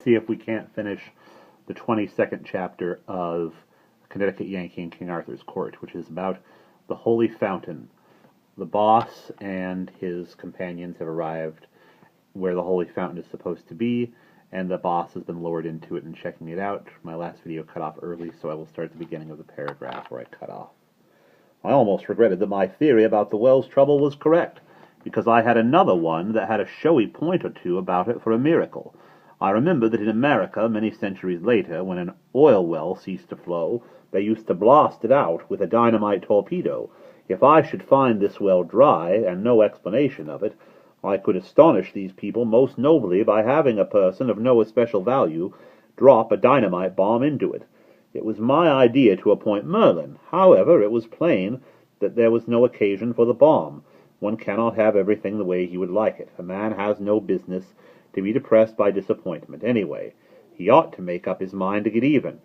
see if we can't finish the 22nd chapter of A Connecticut Yankee in King Arthur's Court, which is about the Holy Fountain. The boss and his companions have arrived where the Holy Fountain is supposed to be, and the boss has been lowered into it and checking it out. My last video cut off early, so I will start at the beginning of the paragraph where I cut off. I almost regretted that my theory about the well's trouble was correct, because I had another one that had a showy point or two about it for a miracle. I remember that in America, many centuries later, when an oil well ceased to flow, they used to blast it out with a dynamite torpedo. If I should find this well dry, and no explanation of it, I could astonish these people most nobly by having a person of no especial value drop a dynamite bomb into it. It was my idea to appoint Merlin. However, it was plain that there was no occasion for the bomb. One cannot have everything the way he would like it. A man has no business to be depressed by disappointment. Anyway, he ought to make up his mind to get even.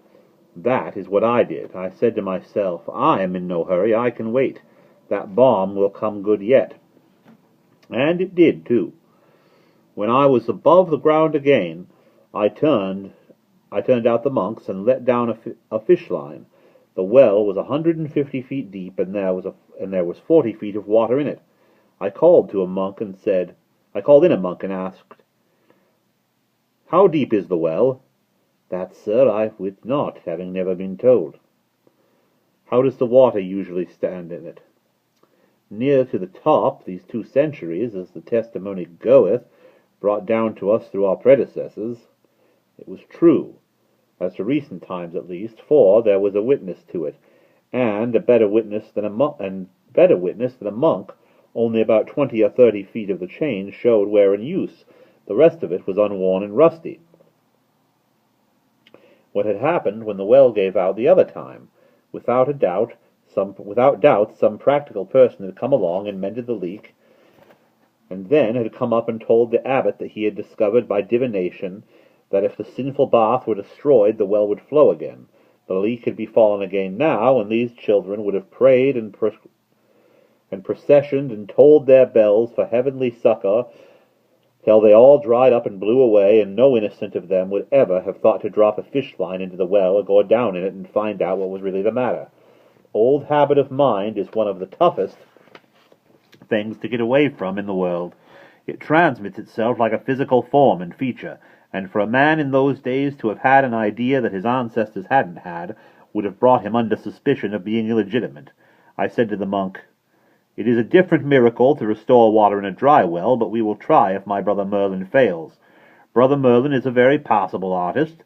That is what I did. I said to myself, I am in no hurry, I can wait. That bomb will come good yet. And it did, too. When I was above the ground again, I turned out the monks and let down a fish line. The well was 150 feet deep, and there was 40 feet of water in it. I called in a monk and asked, "How deep is the well?" "That, sir, I wit not, having never been told." "How does the water usually stand in it?" "Near to the top, these 2 centuries, as the testimony goeth, brought down to us through our predecessors." It was true, as to recent times at least, for there was a witness to it, and a better witness than a monk. Only about 20 or 30 feet of the chain showed where in use. The rest of it was unworn and rusty. What had happened when the well gave out the other time? Without doubt, some practical person had come along and mended the leak, and then had come up and told the abbot that he had discovered by divination that if the sinful bath were destroyed, the well would flow again. The leak had befallen again now, and these children would have prayed and processioned and tolled their bells for heavenly succor till they all dried up and blew away, and no innocent of them would ever have thought to drop a fish line into the well or go down in it and find out what was really the matter. Old habit of mind is one of the toughest things to get away from in the world. It transmits itself like a physical form and feature, and for a man in those days to have had an idea that his ancestors hadn't had would have brought him under suspicion of being illegitimate. I said to the monk, "It is a different miracle to restore water in a dry well, but we will try if my brother Merlin fails. Brother Merlin is a very passable artist,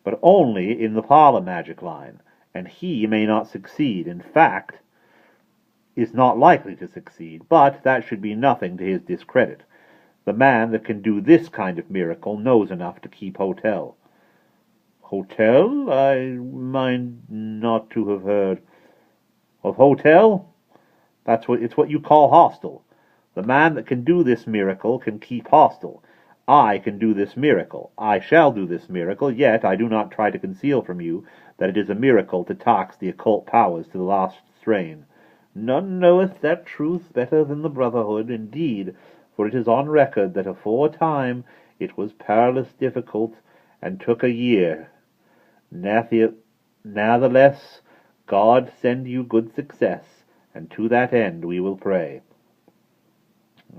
but only in the parlor magic line, and he may not succeed. In fact, is not likely to succeed, but that should be nothing to his discredit. The man that can do this kind of miracle knows enough to keep hotel." "Hotel? I mind not to have heard of hotel. It's what you call hostel. The man that can do this miracle can keep hostel. I can do this miracle. I shall do this miracle, yet I do not try to conceal from you that it is a miracle to tax the occult powers to the last strain. None knoweth that truth better than the brotherhood, indeed, for it is on record that aforetime it was perilous difficult, and took a year. Natheless, God send you good success, and to that end we will pray."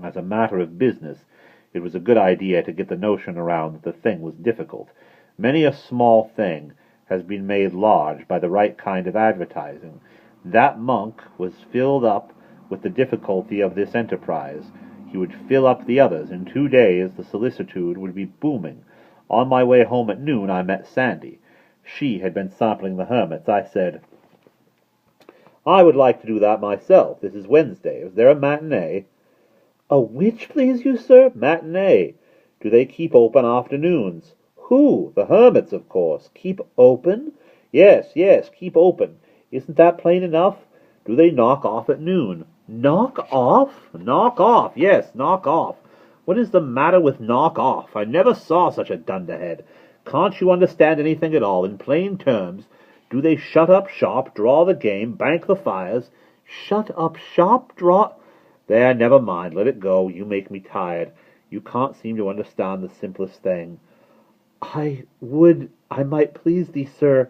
As a matter of business, it was a good idea to get the notion around that the thing was difficult. Many a small thing has been made large by the right kind of advertising. That monk was filled up with the difficulty of this enterprise. He would fill up the others. In 2 days the solicitude would be booming. On my way home at noon I met Sandy. She had been sampling the hermits. I said, "I would like to do that myself. This is Wednesday. Is there a matinee?" "A which, please you, sir?" "Matinee. Do they keep open afternoons?" "Who? The hermits, of course." "Keep open?" Yes, keep open. Isn't that plain enough? Do they knock off at noon?" "Knock off?" "Knock off, yes, knock off. What is the matter with knock off? I never saw such a dunderhead. Can't you understand anything at all? In plain terms, do they shut up shop, draw the game, bank the fires?" "Shut up shop, draw—" "There, never mind, let it go. You make me tired. You can't seem to understand the simplest thing. I would I might please thee, sir,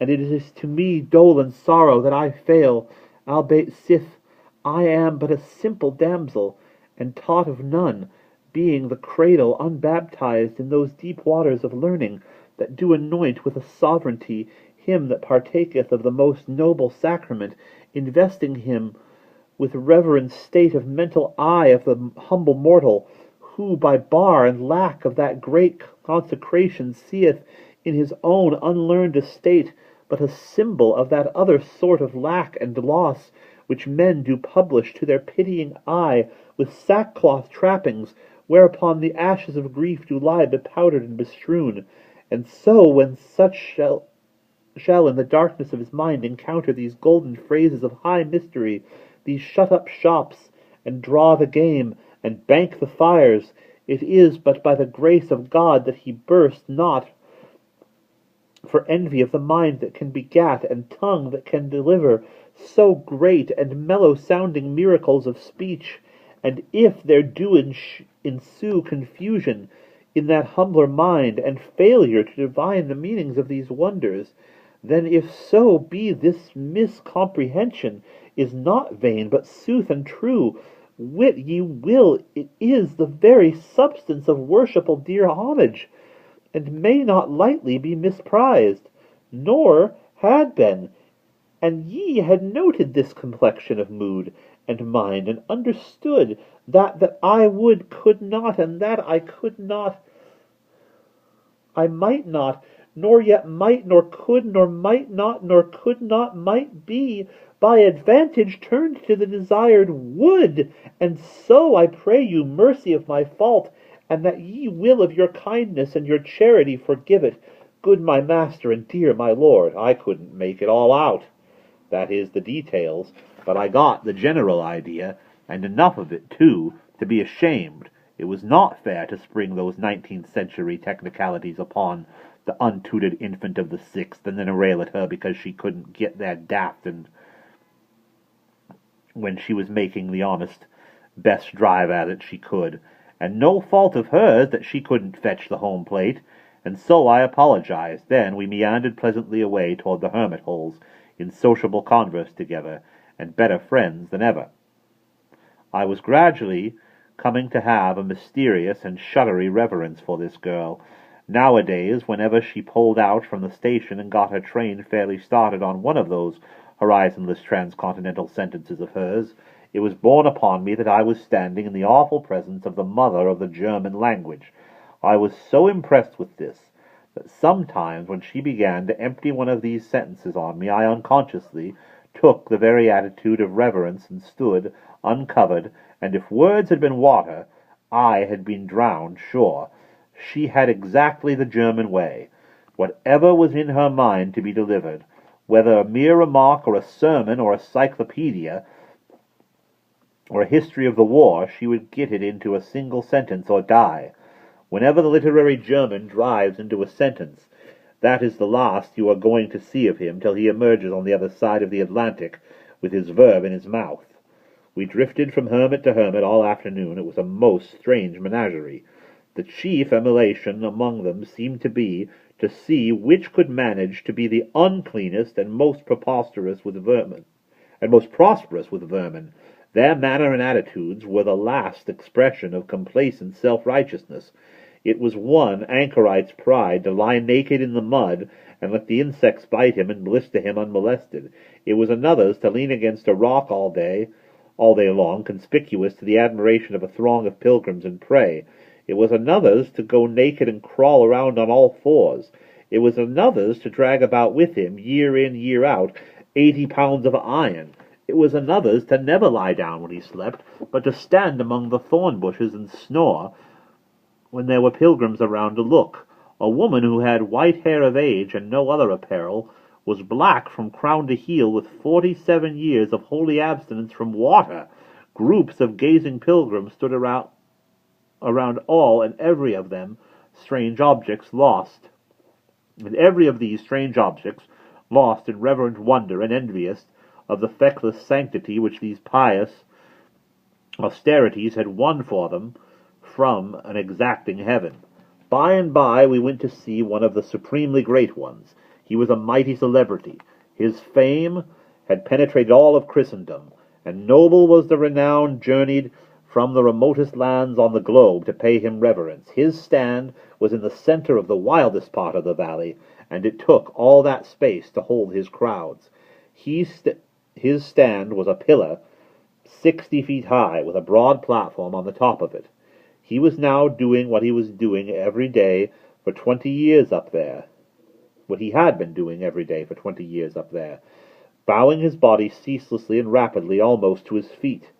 and it is to me dole and sorrow that I fail, albeit sith I am but a simple damsel, and taught of none, being the cradle unbaptized in those deep waters of learning that do anoint with a sovereignty him that partaketh of the most noble sacrament, investing him with reverend state of mental eye of the humble mortal, who by bar and lack of that great consecration seeth in his own unlearned estate but a symbol of that other sort of lack and loss which men do publish to their pitying eye with sackcloth trappings, whereupon the ashes of grief do lie bepowdered and bestrewn. And so when such shall in the darkness of his mind encounter these golden phrases of high mystery, these shut-up shops, and draw the game, and bank the fires, it is but by the grace of God that he burst not, for envy of the mind that can begat, and tongue that can deliver, so great and mellow-sounding miracles of speech. And if there do ensue confusion in that humbler mind, and failure to divine the meanings of these wonders, then if so be this miscomprehension is not vain, but sooth and true, wit ye will it is the very substance of worshipful dear homage, and may not lightly be misprized, nor had been, and ye had noted this complexion of mood and mind, and understood that I would could not, and that I could not, I might not, nor yet might, nor could, nor might not, nor could not, might be, by advantage turned to the desired would. And so I pray you mercy of my fault, and that ye will of your kindness and your charity forgive it. Good my master and dear my lord, I couldn't make it all out, that is, the details, but I got the general idea, and enough of it, too, to be ashamed. It was not fair to spring those 19th century technicalities upon the untutored infant of the 6th, and then rail at her because she couldn't get there daft and when she was making the honest best drive at it she could, and no fault of hers that she couldn't fetch the home plate, and so I apologized. Then we meandered pleasantly away toward the hermit holes, in sociable converse together, and better friends than ever. I was gradually coming to have a mysterious and shuddery reverence for this girl. Nowadays, whenever she pulled out from the station and got her train fairly started on one of those horizonless transcontinental sentences of hers, it was borne upon me that I was standing in the awful presence of the mother of the German language. I was so impressed with this that sometimes when she began to empty one of these sentences on me, I unconsciously took the very attitude of reverence and stood uncovered, and if words had been water, I had been drowned, sure. She had exactly the German way. Whatever was in her mind to be delivered, whether a mere remark or a sermon or a cyclopedia or a history of the war, she would get it into a single sentence or die. Whenever the literary German drives into a sentence, that is the last you are going to see of him till he emerges on the other side of the Atlantic with his verb in his mouth. We drifted from hermit to hermit all afternoon. It was a most strange menagerie. The chief emulation among them seemed to be to see which could manage to be the uncleanest and most preposterous with vermin, and most prosperous with vermin. Their manner and attitudes were the last expression of complacent self-righteousness. It was one anchorite's pride to lie naked in the mud and let the insects bite him and blister him unmolested. It was another's to lean against a rock all day long, conspicuous to the admiration of a throng of pilgrims, and pray. It was another's to go naked and crawl around on all fours. It was another's to drag about with him, year in, year out, 80 pounds of iron. It was another's to never lie down when he slept, but to stand among the thorn bushes and snore when there were pilgrims around to look. A woman who had white hair of age and no other apparel was black from crown to heel with 47 years of holy abstinence from water. Groups of gazing pilgrims stood around all and every of them strange objects lost. And every of these strange objects lost in reverent wonder and envious of the feckless sanctity which these pious austerities had won for them from an exacting heaven. By and by we went to see one of the supremely great ones. He was a mighty celebrity. His fame had penetrated all of Christendom, and noble was the renown journeyed from the remotest lands on the globe to pay him reverence. His stand was in the center of the wildest part of the valley, and it took all that space to hold his crowds. His stand was a pillar 60 feet high, with a broad platform on the top of it. He was now doing what he was doing every day for 20 years up there. What he had been doing every day for 20 years up there, bowing his body ceaselessly and rapidly almost to his feet.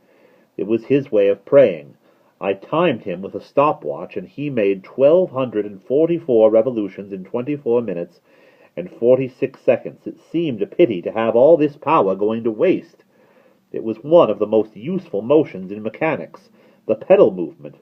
It was his way of praying. I timed him with a stopwatch, and he made 1,244 revolutions in 24 minutes and 46 seconds. It seemed a pity to have all this power going to waste. It was one of the most useful motions in mechanics, the pedal movement.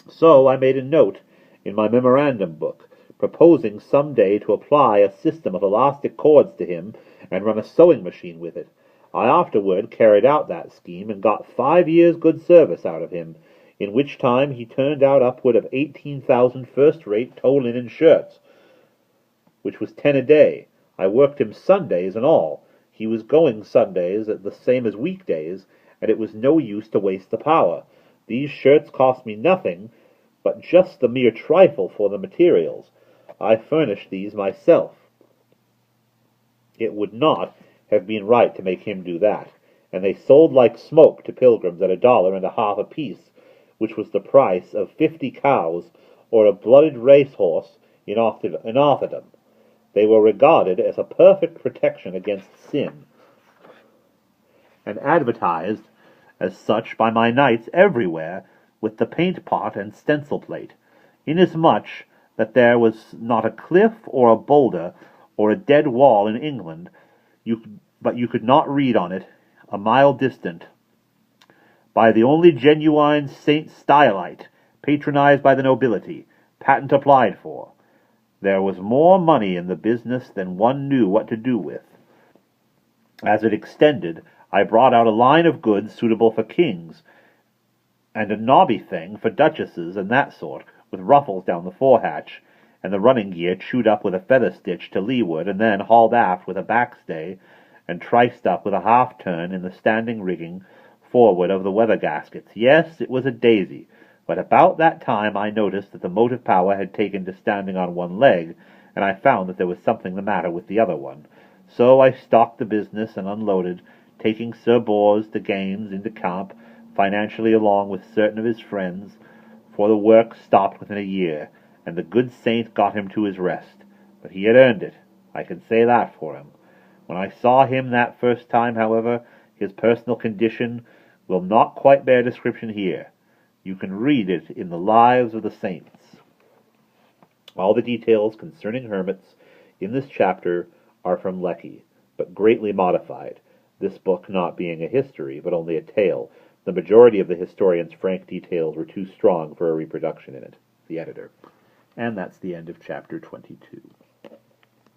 So I made a note in my memorandum book, proposing some day to apply a system of elastic cords to him and run a sewing machine with it. I afterward carried out that scheme and got 5 years' good service out of him, in which time he turned out upward of 18,000 first-rate tow linen shirts, which was 10 a day. I worked him Sundays and all. He was going Sundays at the same as weekdays, and it was no use to waste the power. These shirts cost me nothing, but just the mere trifle for the materials. I furnished these myself. It would not have been right to make him do that, and they sold like smoke to pilgrims at $1.50 apiece, which was the price of 50 cows or a blooded racehorse in Autherdom. They were regarded as a perfect protection against sin, and advertised as such by my knights everywhere with the paint pot and stencil plate, inasmuch that there was not a cliff or a boulder or a dead wall in England but you could not read on it, a mile distant, by the only genuine Saint Stylite, patronized by the nobility, patent applied for. There was more money in the business than one knew what to do with. As it extended, I brought out a line of goods suitable for kings, and a nobby thing for duchesses and that sort, with ruffles down the forehatch, and the running gear chewed up with a feather stitch to leeward, and then hauled aft with a backstay, and triced up with a half-turn in the standing rigging forward of the weather gaskets. Yes, it was a daisy, but about that time I noticed that the motive power had taken to standing on one leg, and I found that there was something the matter with the other one. So I stocked the business and unloaded, taking Sir Bors de Gaines into camp, financially along with certain of his friends, for the work stopped within a year, and the good saint got him to his rest. But he had earned it. I can say that for him. When I saw him that first time, however, his personal condition will not quite bear description here. You can read it in the Lives of the Saints. All the details concerning hermits in this chapter are from Lecky, but greatly modified, this book not being a history, but only a tale. The majority of the historian's frank details were too strong for a reproduction in it. The editor. And that's the end of chapter 22.